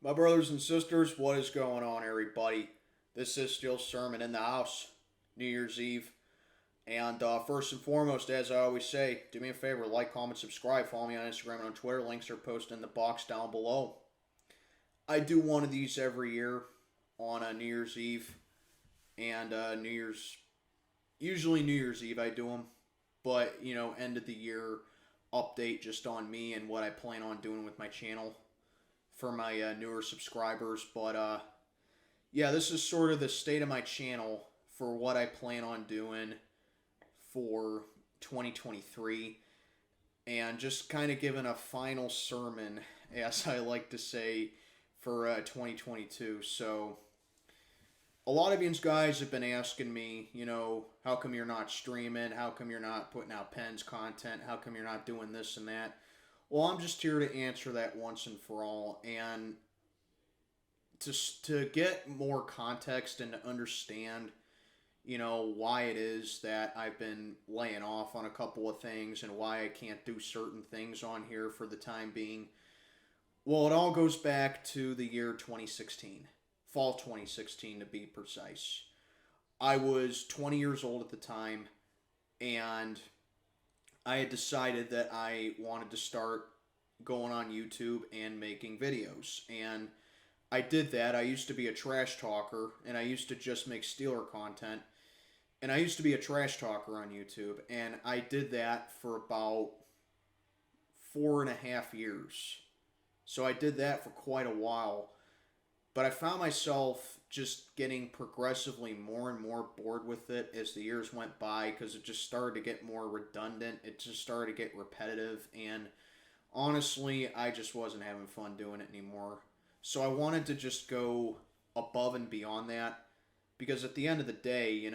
My brothers and sisters, what is going on, everybody? This is still Sermon in the House, New Year's Eve. And first and foremost, as I always say, do me a favor, like, comment, subscribe, follow me on Instagram and on Twitter. Links are posted in the box down below. I do one of these every year on New Year's Eve and usually New Year's Eve I do them. But, end of the year update just on me and what I plan on doing with my channel for my newer subscribers. But yeah, this is sort of the state of my channel for what I plan on doing for 2023, and just kind of giving a final sermon, as I like to say, for 2022. So a lot of you guys have been asking me, how come you're not streaming? How come you're not putting out pens content? How come you're not doing this and that? Well, I'm just here to answer that once and for all, and to get more context and to understand, why it is that I've been laying off on a couple of things and why I can't do certain things on here for the time being. Well, it all goes back to the year 2016, fall 2016 to be precise. I was 20 years old at the time, and I had decided that I wanted to start going on YouTube and making videos. And I did that. I used to be a trash talker, and I used to just make Steeler content. And I used to be a trash talker on YouTube, and I did that for about 4.5 years. So I did that for quite a while. But I found myself just getting progressively more and more bored with it as the years went by, because it just started to get more redundant. It just started to get repetitive, and honestly, I just wasn't having fun doing it anymore. So I wanted to just go above and beyond that, because at the end of the day,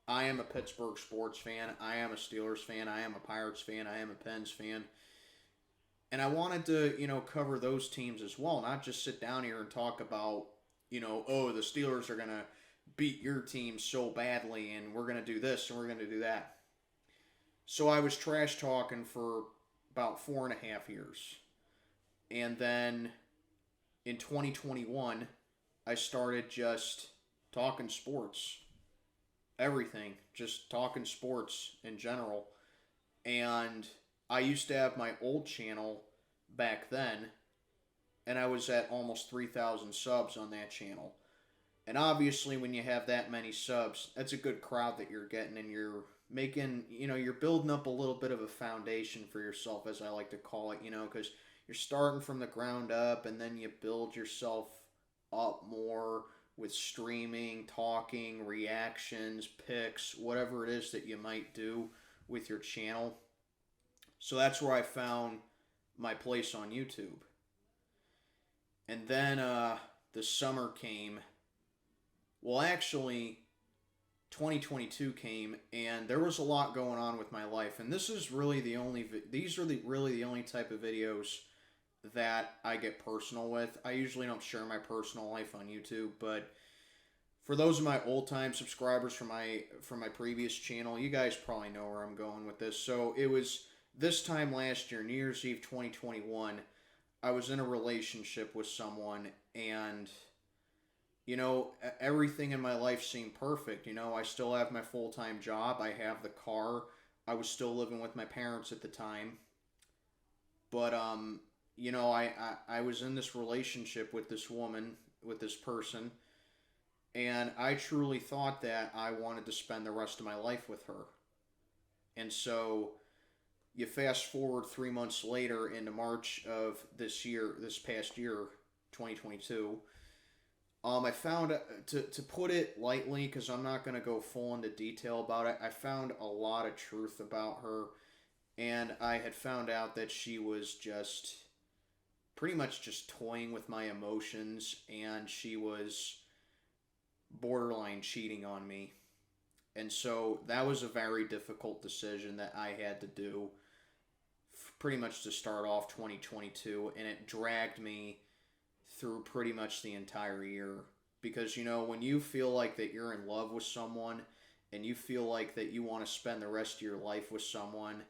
I am a Pittsburgh sports fan, I am a Steelers fan, I am a Pirates fan, I am a Pens fan. And I wanted to, cover those teams as well, not just sit down here and talk about, oh, the Steelers are going to beat your team so badly, and we're going to do this and we're going to do that. So I was trash talking for about 4.5 years. And then in 2021, I started just talking sports. Everything. Just talking sports in general. And I used to have my old channel back then, and I was at almost 3,000 subs on that channel. And obviously, when you have that many subs, that's a good crowd that you're getting, and you're making, you're building up a little bit of a foundation for yourself, as I like to call it, because you're starting from the ground up, and then you build yourself up more with streaming, talking, reactions, picks, whatever it is that you might do with your channel. So that's where I found my place on YouTube. And then the summer came. Well, actually, 2022 came, and there was a lot going on with my life. And this is really the only. These are really the only type of videos that I get personal with. I usually don't share my personal life on YouTube, but for those of my old time subscribers from my previous channel, you guys probably know where I'm going with this. So it was this time last year, New Year's Eve 2021, I was in a relationship with someone, and everything in my life seemed perfect. I still have my full-time job, I have the car, I was still living with my parents at the time. But I was in this relationship with this woman, with this person, and I truly thought that I wanted to spend the rest of my life with her. And so you fast forward 3 months later into March of this past year, 2022. I found, to put it lightly, because I'm not going to go full into detail about it, I found a lot of truth about her, and I had found out that she was just pretty much just toying with my emotions, and she was borderline cheating on me. And so that was a very difficult decision that I had to do, pretty much to start off 2022, and it dragged me through pretty much the entire year. Because, when you feel like that you're in love with someone, and you feel like that you want to spend the rest of your life with someone,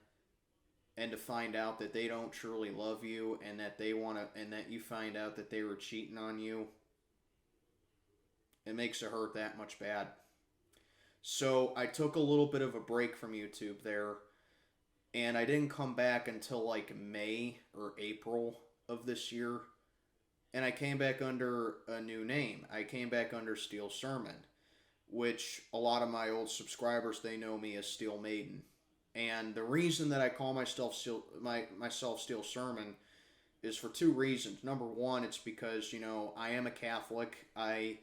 and to find out that they don't truly love you, and that they want to, and that you find out that they were cheating on you, it makes it hurt that much bad. So I took a little bit of a break from YouTube there, and I didn't come back until like May or April of this year. And I came back under a new name. I came back under Steel Sermon, which a lot of my old subscribers, they know me as Steel Maiden. And the reason that I call myself Steel Sermon is for two reasons. Number one, it's because, I am a Catholic. I'm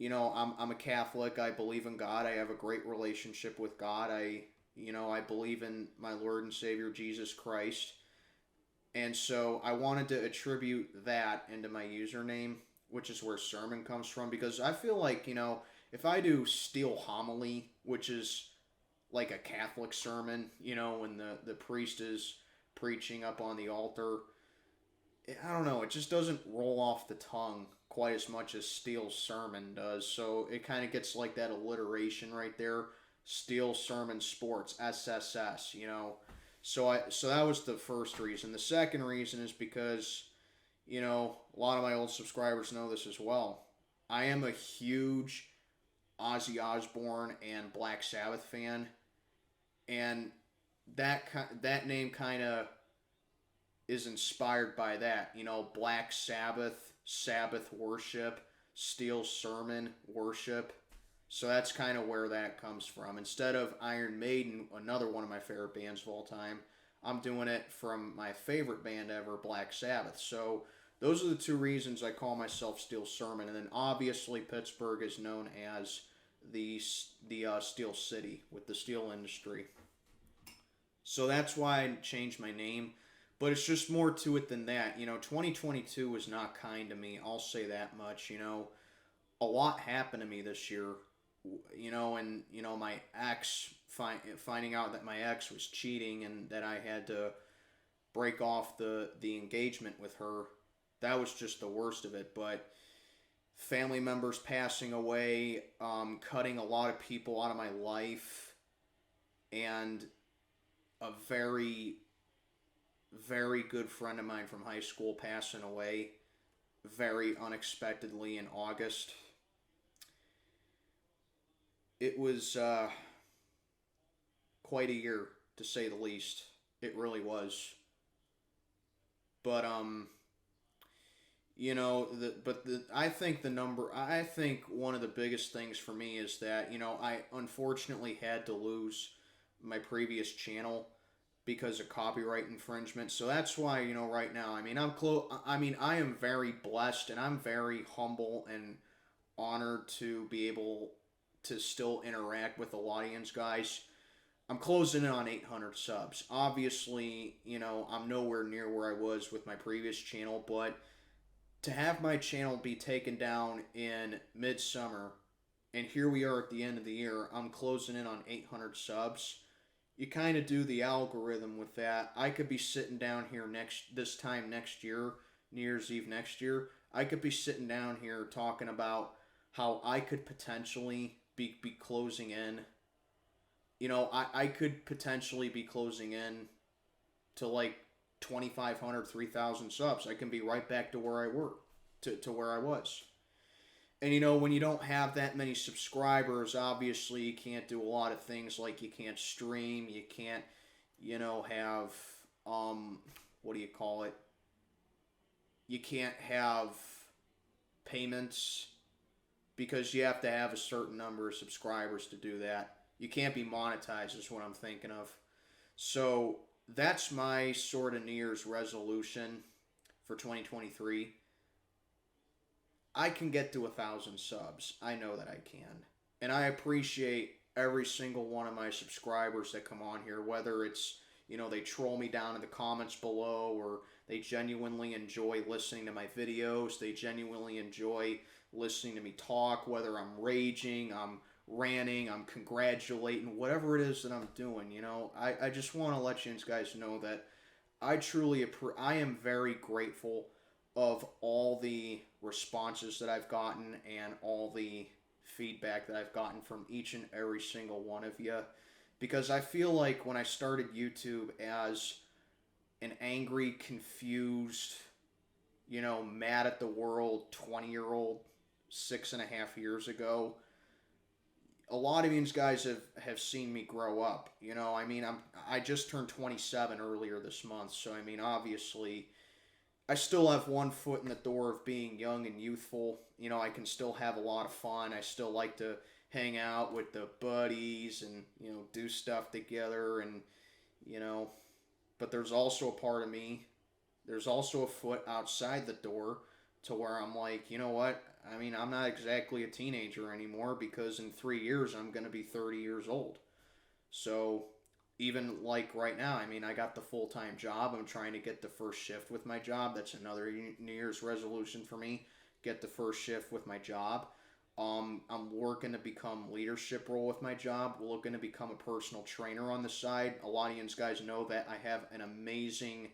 a Catholic. I believe in God. I have a great relationship with God. I believe in my Lord and Savior Jesus Christ. And so I wanted to attribute that into my username, which is where sermon comes from, because I feel like, if I do Steel Homily, which is like a Catholic sermon, when the priest is preaching up on the altar, I don't know, it just doesn't roll off the tongue quite as much as Steele's sermon does. So it kind of gets like that alliteration right there. Steel Sermon Sports, SSS. So that was the first reason. The second reason is because, a lot of my old subscribers know this as well. I am a huge Ozzy Osbourne and Black Sabbath fan, and that name kind of is inspired by that. Black Sabbath, Sabbath worship, Steel Sermon worship. So that's kind of where that comes from. Instead of Iron Maiden, another one of my favorite bands of all time, I'm doing it from my favorite band ever, Black Sabbath. So those are the two reasons I call myself Steel Sermon. And then obviously Pittsburgh is known as the Steel City with the steel industry. So that's why I changed my name. But it's just more to it than that. 2022 was not kind to me. I'll say that much. A lot happened to me this year. And my ex, finding out that my ex was cheating and that I had to break off the engagement with her, that was just the worst of it. But family members passing away, cutting a lot of people out of my life, and a very, very good friend of mine from high school passing away very unexpectedly in August. It was quite a year, to say the least. It really was. But I think I think one of the biggest things for me is that I unfortunately had to lose my previous channel because of copyright infringement. So that's why right now, I am very blessed, and I'm very humble and honored to be able to still interact with the audience, guys. I'm closing in on 800 subs. Obviously, I'm nowhere near where I was with my previous channel, but to have my channel be taken down in midsummer, and here we are at the end of the year, I'm closing in on 800 subs. You kind of do the algorithm with that. I could be sitting down here this time next year, New Year's Eve next year. I could be sitting down here talking about how I could potentially be closing in. I could potentially be closing in to like 2,500, 3,000 subs. I can be right back to where I were, to where I was. And when you don't have that many subscribers, obviously you can't do a lot of things, like you can't stream, you can't, have, what do you call it? You can't have payments, because you have to have a certain number of subscribers to do that. You can't be monetized, is what I'm thinking of. So that's my sort of New Year's resolution for 2023. I can get to 1,000 subs. I know that I can. And I appreciate every single one of my subscribers that come on here, whether it's, they troll me down in the comments below, or they genuinely enjoy listening to my videos. They genuinely enjoy listening to me talk, whether I'm raging, I'm ranting, I'm congratulating, whatever it is that I'm doing. I just want to let you guys know that I am very grateful of all the responses that I've gotten and all the feedback that I've gotten from each and every single one of you. Because I feel like when I started YouTube as an angry, confused, mad at the world 20-year old 6.5 years ago, a lot of these guys have seen me grow up. I mean, I just turned 27 earlier this month, so I mean, obviously, I still have one foot in the door of being young and youthful. I can still have a lot of fun. I still like to hang out with the buddies and do stuff together, and you know, but there's also a part of me. There's also a foot outside the door to where I'm like, you know what? I mean, I'm not exactly a teenager anymore because in 3 years I'm going to be 30 years old. So even like right now, I mean, I got the full time job. I'm trying to get the first shift with my job. That's another New Year's resolution for me. Get the first shift with my job. I'm working to become leadership role with my job. We're looking to become a personal trainer on the side. A lot of you guys know that I have an amazing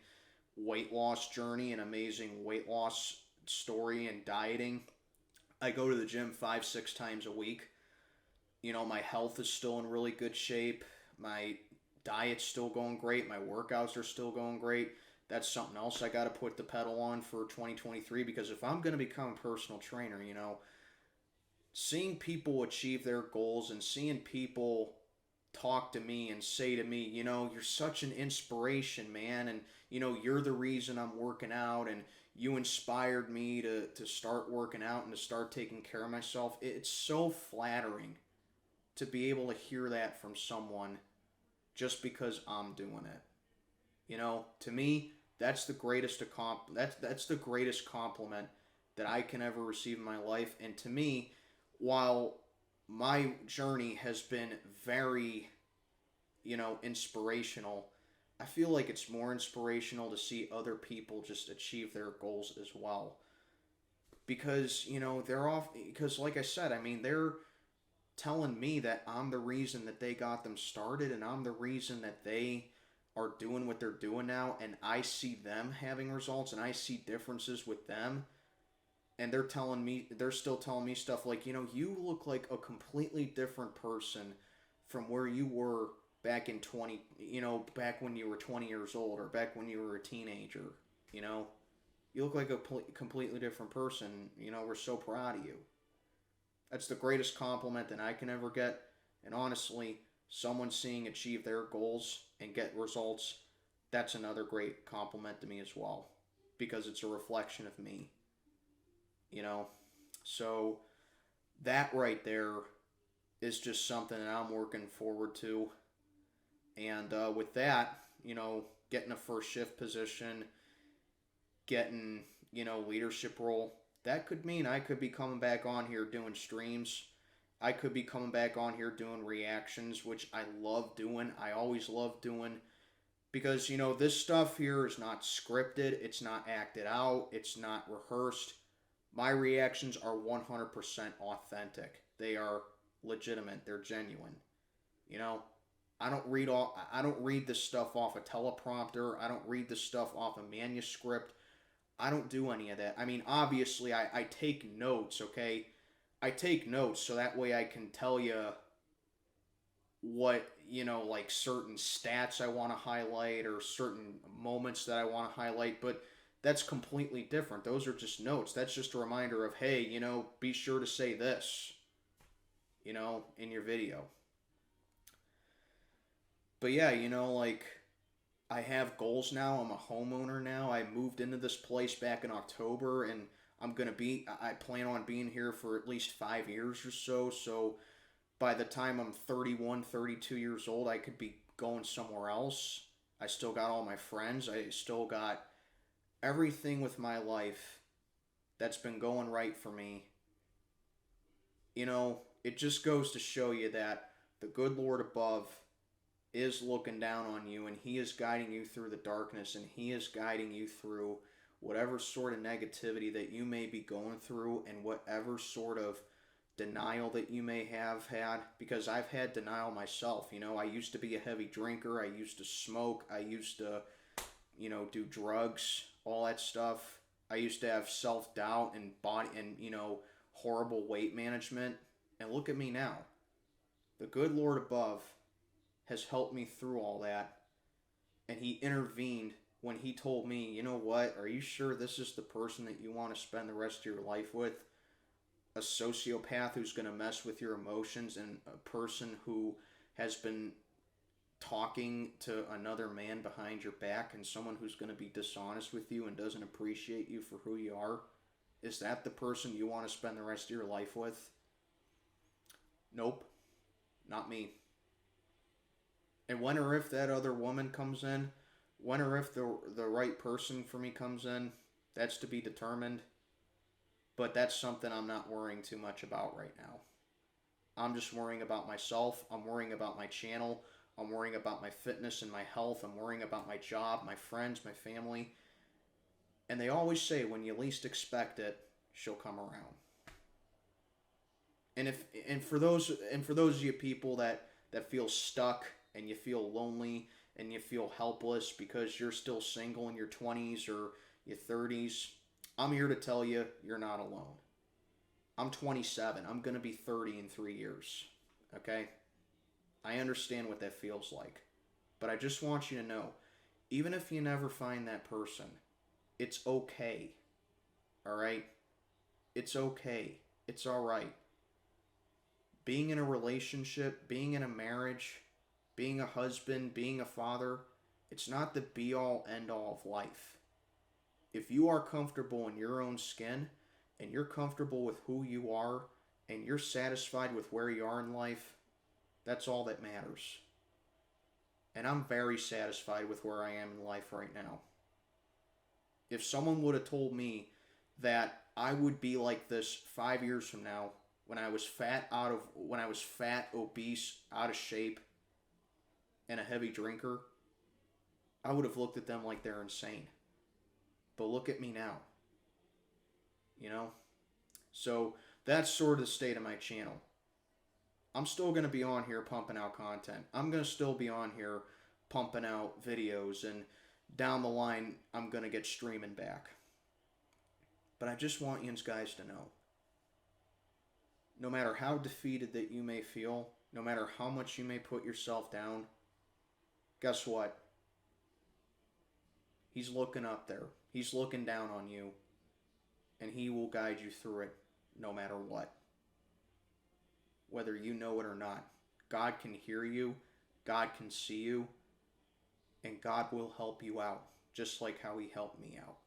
weight loss journey, an amazing weight loss story and dieting. I go to the gym 5, 6 times a week. My health is still in really good shape. My diet's still going great. My workouts are still going great. That's something else I got to put the pedal on for 2023 because if I'm going to become a personal trainer, seeing people achieve their goals and seeing people talk to me and say to me, you're such an inspiration, man, and you're the reason I'm working out, and you inspired me to start working out and to start taking care of myself. It's so flattering to be able to hear that from someone just because I'm doing it. To me, that's the greatest that's the greatest compliment that I can ever receive in my life. And to me, while my journey has been very, inspirational, I feel like it's more inspirational to see other people just achieve their goals as well. Because, they're off, because like I said, I mean, they're telling me that I'm the reason that they got them started and I'm the reason that they are doing what they're doing now, and I see them having results and I see differences with them, and they're still telling me stuff like, you look like a completely different person from where you were back in 20, back when you were 20 years old or back when you were a teenager. you know you look like a completely different person. We're so proud of you. That's the greatest compliment that I can ever get. And honestly, someone seeing achieve their goals and get results, that's another great compliment to me as well. Because it's a reflection of me. You know? So that right there is just something that I'm working forward to. And with that, getting a first shift position, getting, leadership role, that could mean I could be coming back on here doing streams. I could be coming back on here doing reactions, which I love doing. I always love doing because, this stuff here is not scripted. It's not acted out. It's not rehearsed. My reactions are 100% authentic. They are legitimate. They're genuine. You know, I don't read this stuff off a teleprompter. I don't read this stuff off a manuscript. I don't do any of that. I mean, obviously, I take notes, okay? I take notes so that way I can tell you what, like certain stats I want to highlight or certain moments that I want to highlight, but that's completely different. Those are just notes. That's just a reminder of, hey, be sure to say this, in your video. But yeah, like I have goals now. I'm a homeowner now. I moved into this place back in October, and I plan on being here for at least 5 years or so. So by the time I'm 31, 32 years old, I could be going somewhere else. I still got all my friends. I still got everything with my life that's been going right for me. It just goes to show you that the good Lord above is looking down on you, and he is guiding you through the darkness, and he is guiding you through whatever sort of negativity that you may be going through and whatever sort of denial that you may have had, because I've had denial myself. I used to be a heavy drinker. I used to smoke. I used to, do drugs, all that stuff. I used to have self-doubt and body and, horrible weight management. And look at me now. The good Lord above has helped me through all that. And he intervened when he told me, you know what, are you sure this is the person that you want to spend the rest of your life with? A sociopath who's going to mess with your emotions, and a person who has been talking to another man behind your back, and someone who's going to be dishonest with you and doesn't appreciate you for who you are? Is that the person you want to spend the rest of your life with? Nope, not me. And when or if that other woman comes in, when or if the right person for me comes in, that's to be determined. But that's something I'm not worrying too much about right now. I'm just worrying about myself. I'm worrying about my channel. I'm worrying about my fitness and my health. I'm worrying about my job, my friends, my family. And they always say when you least expect it, she'll come around. And for those of you people that feel stuck, and you feel lonely, and you feel helpless because you're still single in your 20s or your 30s, I'm here to tell you you're not alone. I'm 27. I'm going to be 30 in 3 years. Okay? I understand what that feels like. But I just want you to know, even if you never find that person, it's okay. All right? It's okay. It's all right. Being in a relationship, being in a marriage, being a husband, being a father, it's not the be all end all of life. If you are comfortable in your own skin, and you're comfortable with who you are, and you're satisfied with where you are in life, that's all that matters. And I'm very satisfied with where I am in life right now. If someone would have told me that I would be like this 5 years from now, when I was fat, obese, out of shape, and a heavy drinker, I would have looked at them like they're insane. But look at me now. You know? So that's sort of the state of my channel. I'm still going to be on here pumping out content. I'm going to still be on here pumping out videos, and down the line, I'm going to get streaming back. But I just want you guys to know, no matter how defeated that you may feel, no matter how much you may put yourself down, guess what? He's looking up there. He's looking down on you, and he will guide you through it no matter what. Whether you know it or not, God can hear you, God can see you, and God will help you out, just like how he helped me out.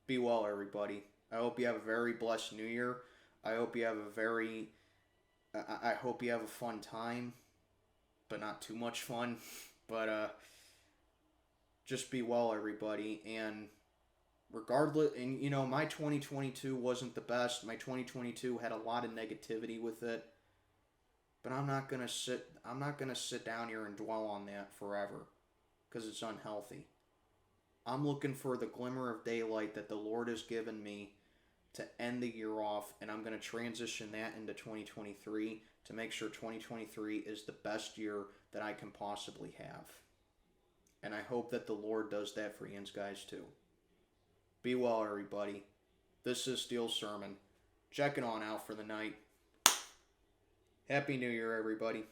Be well, everybody. I hope you have a very blessed New Year. I hope you have a fun time, but not too much fun. But just be well, everybody. And regardless, and you know, my 2022 wasn't the best. My 2022 had a lot of negativity with it. But I'm not gonna sit down here and dwell on that forever, because it's unhealthy. I'm looking for the glimmer of daylight that the Lord has given me to end the year off, and I'm going to transition that into 2023 to make sure 2023 is the best year that I can possibly have. And I hope that the Lord does that for you guys too. Be well, everybody. This is Steel Sermon. Checking on out for the night. Happy New Year, everybody.